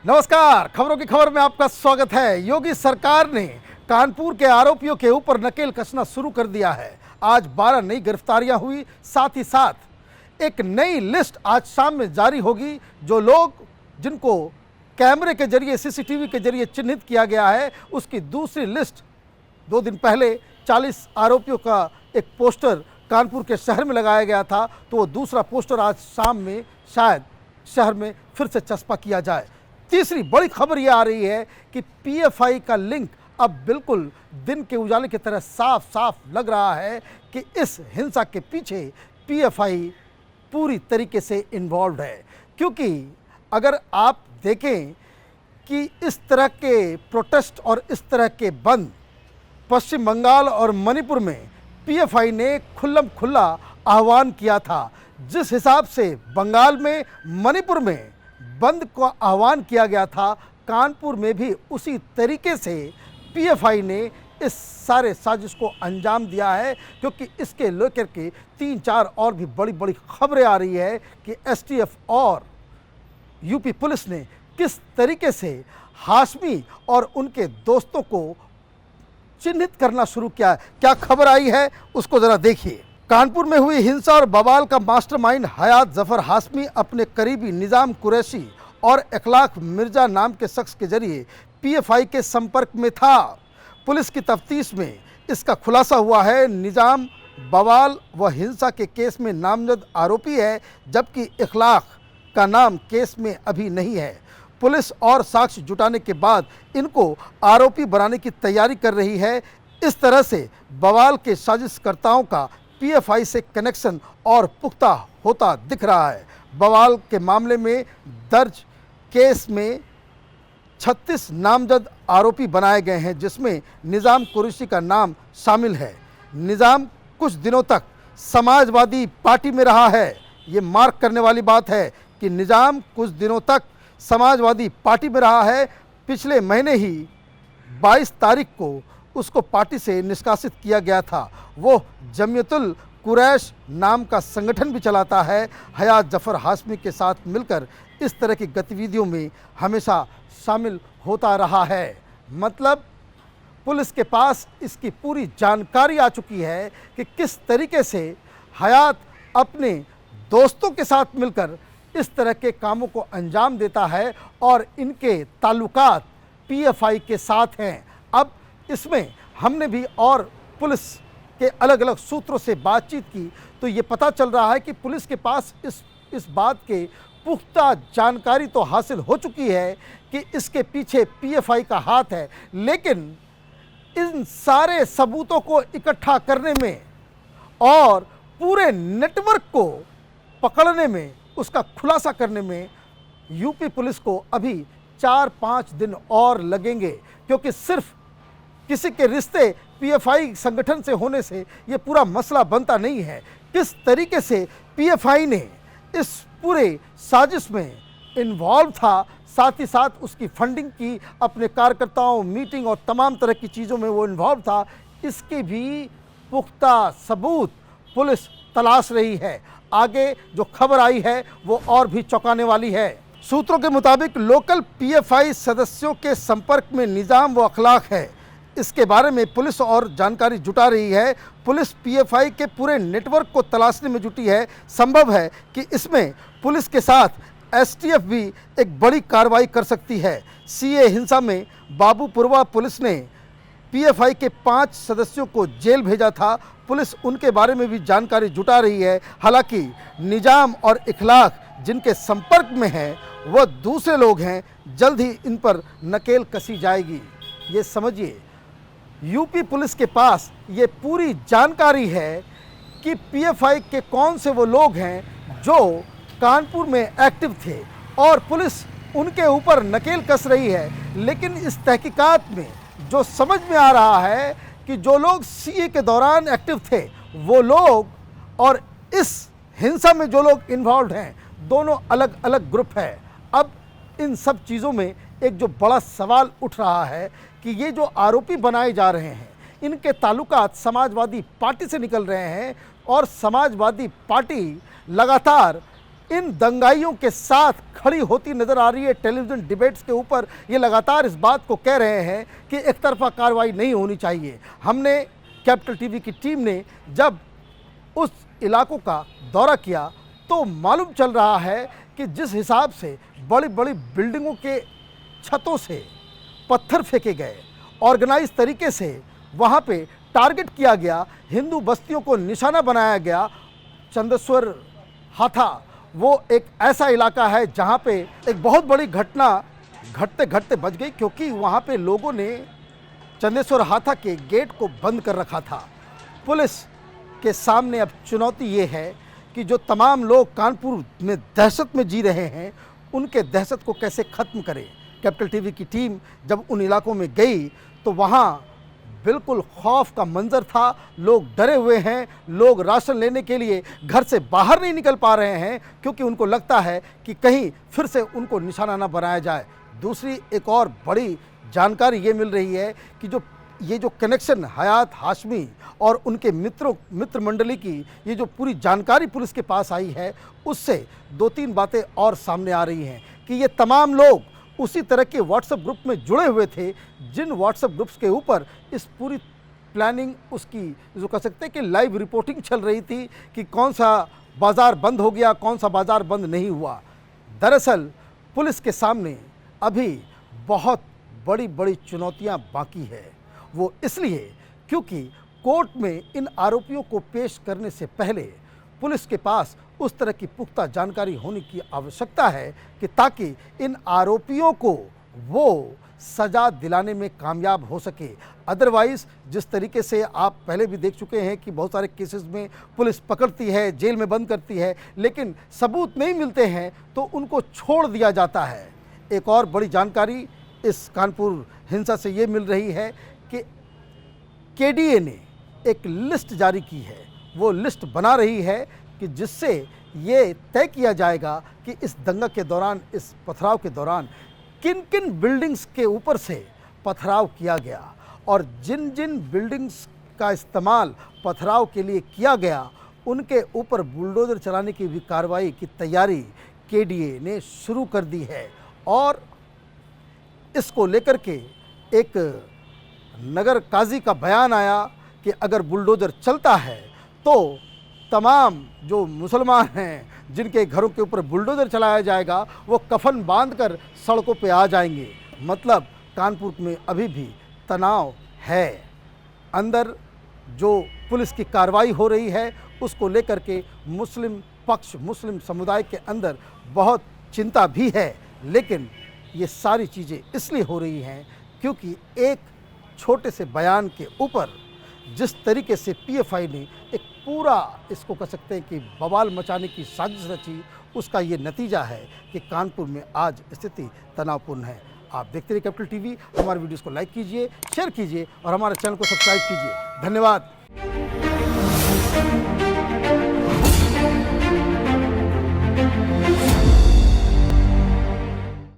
नमस्कार, खबरों की खबर में आपका स्वागत है। योगी सरकार ने कानपुर के आरोपियों के ऊपर नकेल कसना शुरू कर दिया है। आज 12 नई गिरफ्तारियां हुई, साथ ही साथ एक नई लिस्ट आज शाम में जारी होगी। जो लोग जिनको कैमरे के जरिए, सीसीटीवी के जरिए चिन्हित किया गया है, उसकी दूसरी लिस्ट 2 दिन पहले 40 आरोपियों का एक पोस्टर कानपुर के शहर में लगाया गया था, तो वो दूसरा पोस्टर आज शाम में शायद शहर में फिर से चस्पा किया जाए। तीसरी बड़ी खबर यह आ रही है कि पीएफआई का लिंक अब बिल्कुल दिन के उजाले की तरह साफ साफ लग रहा है कि इस हिंसा के पीछे पीएफआई पूरी तरीके से इन्वॉल्व है। क्योंकि अगर आप देखें कि इस तरह के प्रोटेस्ट और इस तरह के बंद पश्चिम बंगाल और मणिपुर में पीएफआई ने खुल्लम खुल्ला आह्वान किया था। जिस हिसाब से बंगाल में, मणिपुर में बंद को आह्वान किया गया था, कानपुर में भी उसी तरीके से पीएफआई ने इस सारे साजिश को अंजाम दिया है। क्योंकि इसके लेकर के 3-4 और भी बड़ी बड़ी खबरें आ रही है कि एसटीएफ और यूपी पुलिस ने किस तरीके से हाशमी और उनके दोस्तों को चिन्हित करना शुरू किया। क्या खबर आई है उसको जरा देखिए। कानपुर में हुई हिंसा और बवाल का मास्टरमाइंड हयात जफर हाशमी अपने करीबी निजाम कुरैशी और इखलाक मिर्जा नाम के शख्स के जरिए पीएफआई के संपर्क में था। पुलिस की तफ्तीश में इसका खुलासा हुआ है। निजाम बवाल व हिंसा के केस में नामजद आरोपी है, जबकि इखलाक का नाम केस में अभी नहीं है। पुलिस और साक्ष्य जुटाने के बाद इनको आरोपी बनाने की तैयारी कर रही है। इस तरह से बवाल के साजिशकर्ताओं का पीएफआई से कनेक्शन और पुख्ता होता दिख रहा है। बवाल के मामले में दर्ज केस में 36 नामजद आरोपी बनाए गए हैं, जिसमें निजाम कुरैशी का नाम शामिल है। निजाम कुछ दिनों तक समाजवादी पार्टी में रहा है। ये मार्क करने वाली बात है कि निजाम कुछ दिनों तक समाजवादी पार्टी में रहा है। पिछले महीने ही 22 तारीख को उसको पार्टी से निष्कासित किया गया था। वो जमियतुल कुरैश नाम का संगठन भी चलाता है। हयात जफर हाशमी के साथ मिलकर इस तरह की गतिविधियों में हमेशा शामिल होता रहा है। मतलब पुलिस के पास इसकी पूरी जानकारी आ चुकी है कि किस तरीके से हयात अपने दोस्तों के साथ मिलकर इस तरह के कामों को अंजाम देता है और इनके ताल्लुकात पीएफआई के साथ हैं। अब इसमें हमने भी और पुलिस के अलग अलग सूत्रों से बातचीत की तो ये पता चल रहा है कि पुलिस के पास इस बात के पुख्ता जानकारी तो हासिल हो चुकी है कि इसके पीछे पीएफआई का हाथ है। लेकिन इन सारे सबूतों को इकट्ठा करने में और पूरे नेटवर्क को पकड़ने में, उसका खुलासा करने में यूपी पुलिस को अभी 4-5 दिन और लगेंगे। क्योंकि सिर्फ किसी के रिश्ते पीएफआई संगठन से होने से ये पूरा मसला बनता नहीं है। किस तरीके से पीएफआई ने इस पूरे साजिश में इन्वॉल्व था, साथ ही साथ उसकी फंडिंग की, अपने कार्यकर्ताओं, मीटिंग और तमाम तरह की चीज़ों में वो इन्वॉल्व था, इसके भी पुख्ता सबूत पुलिस तलाश रही है। आगे जो खबर आई है वो और भी चौंकाने वाली है। सूत्रों के मुताबिक लोकल पीएफआई सदस्यों के संपर्क में निजाम व अखलाक है। इसके बारे में पुलिस और जानकारी जुटा रही है। पुलिस पीएफआई के पूरे नेटवर्क को तलाशने में जुटी है। संभव है कि इसमें पुलिस के साथ एसटीएफ भी एक बड़ी कार्रवाई कर सकती है। सीए हिंसा में बाबूपुरवा पुलिस ने पीएफआई के 5 सदस्यों को जेल भेजा था। पुलिस उनके बारे में भी जानकारी जुटा रही है। हालांकि निजाम और इखलाक जिनके संपर्क में हैं वह दूसरे लोग हैं। जल्द ही इन पर नकेल कसी जाएगी। ये समझिए, यूपी पुलिस के पास ये पूरी जानकारी है कि पीएफआई के कौन से वो लोग हैं जो कानपुर में एक्टिव थे और पुलिस उनके ऊपर नकेल कस रही है। लेकिन इस तहकीकात में जो समझ में आ रहा है कि जो लोग सीए के दौरान एक्टिव थे वो लोग और इस हिंसा में जो लोग इन्वॉल्व हैं, दोनों अलग अलग ग्रुप है। अब इन सब चीज़ों में एक जो बड़ा सवाल उठ रहा है कि ये जो आरोपी बनाए जा रहे हैं, इनके ताल्लुकात समाजवादी पार्टी से निकल रहे हैं और समाजवादी पार्टी लगातार इन दंगाइयों के साथ खड़ी होती नजर आ रही है। टेलीविजन डिबेट्स के ऊपर ये लगातार इस बात को कह रहे हैं कि एक तरफा कार्रवाई नहीं होनी चाहिए। हमने कैपिटल टीवी की टीम ने जब उस इलाकों का दौरा किया तो मालूम चल रहा है कि जिस हिसाब से बड़ी बड़ी बिल्डिंगों के छतों से पत्थर फेंके गए, ऑर्गेनाइज तरीके से वहाँ पे टारगेट किया गया, हिंदू बस्तियों को निशाना बनाया गया। चंदेश्वर हाथा वो एक ऐसा इलाका है जहाँ पे एक बहुत बड़ी घटना घटते घटते बच गई, क्योंकि वहाँ पे लोगों ने चंदेश्वर हाथा के गेट को बंद कर रखा था। पुलिस के सामने अब चुनौती ये है कि जो तमाम लोग कानपुर में दहशत में जी रहे हैं, उनके दहशत को कैसे ख़त्म करें। कैपिटल टीवी की टीम जब उन इलाकों में गई तो वहाँ बिल्कुल खौफ का मंजर था। लोग डरे हुए हैं, लोग राशन लेने के लिए घर से बाहर नहीं निकल पा रहे हैं, क्योंकि उनको लगता है कि कहीं फिर से उनको निशाना ना बनाया जाए। दूसरी एक और बड़ी जानकारी ये मिल रही है कि ये जो कनेक्शन हयात हाशमी और उनके मित्र मंडली की ये जो पूरी जानकारी पुलिस के पास आई है, उससे 2-3 बातें और सामने आ रही हैं कि ये तमाम लोग उसी तरह के व्हाट्सएप ग्रुप में जुड़े हुए थे, जिन व्हाट्सएप ग्रुप्स के ऊपर इस पूरी प्लानिंग उसकी जो कह सकते हैं कि लाइव रिपोर्टिंग चल रही थी कि कौन सा बाज़ार बंद हो गया, कौन सा बाज़ार बंद नहीं हुआ। दरअसल पुलिस के सामने अभी बहुत बड़ी बड़ी चुनौतियां बाकी है। वो इसलिए क्योंकि कोर्ट में इन आरोपियों को पेश करने से पहले पुलिस के पास उस तरह की पुख्ता जानकारी होने की आवश्यकता है कि ताकि इन आरोपियों को वो सज़ा दिलाने में कामयाब हो सके। अदरवाइज़ जिस तरीके से आप पहले भी देख चुके हैं कि बहुत सारे केसेस में पुलिस पकड़ती है, जेल में बंद करती है, लेकिन सबूत नहीं मिलते हैं तो उनको छोड़ दिया जाता है। एक और बड़ी जानकारी इस कानपुर हिंसा से ये मिल रही है कि केडीए ने एक लिस्ट जारी की है। वो लिस्ट बना रही है कि जिससे ये तय किया जाएगा कि इस दंगा के दौरान, इस पथराव के दौरान किन किन बिल्डिंग्स के ऊपर से पथराव किया गया, और जिन जिन बिल्डिंग्स का इस्तेमाल पथराव के लिए किया गया उनके ऊपर बुलडोज़र चलाने की भी कार्रवाई की तैयारी केडीए ने शुरू कर दी है। और इसको लेकर के एक नगर काजी का बयान आया कि अगर बुलडोज़र चलता है तो तमाम जो मुसलमान हैं जिनके घरों के ऊपर बुलडोज़र चलाया जाएगा वो कफन बांधकर सड़कों पे आ जाएंगे। मतलब कानपुर में अभी भी तनाव है। अंदर जो पुलिस की कार्रवाई हो रही है उसको लेकर के मुस्लिम पक्ष, मुस्लिम समुदाय के अंदर बहुत चिंता भी है। लेकिन ये सारी चीज़ें इसलिए हो रही हैं क्योंकि एक छोटे से बयान के ऊपर जिस तरीके से पीएफआई ने एक पूरा इसको कह सकते हैं कि बवाल मचाने की साजिश रची, उसका ये नतीजा है कि कानपुर में आज स्थिति तनावपूर्ण है। आप देखते रहिए कैपिटल टीवी। हमारे वीडियोस को लाइक कीजिए, शेयर कीजिए और हमारे चैनल को सब्सक्राइब कीजिए। धन्यवाद।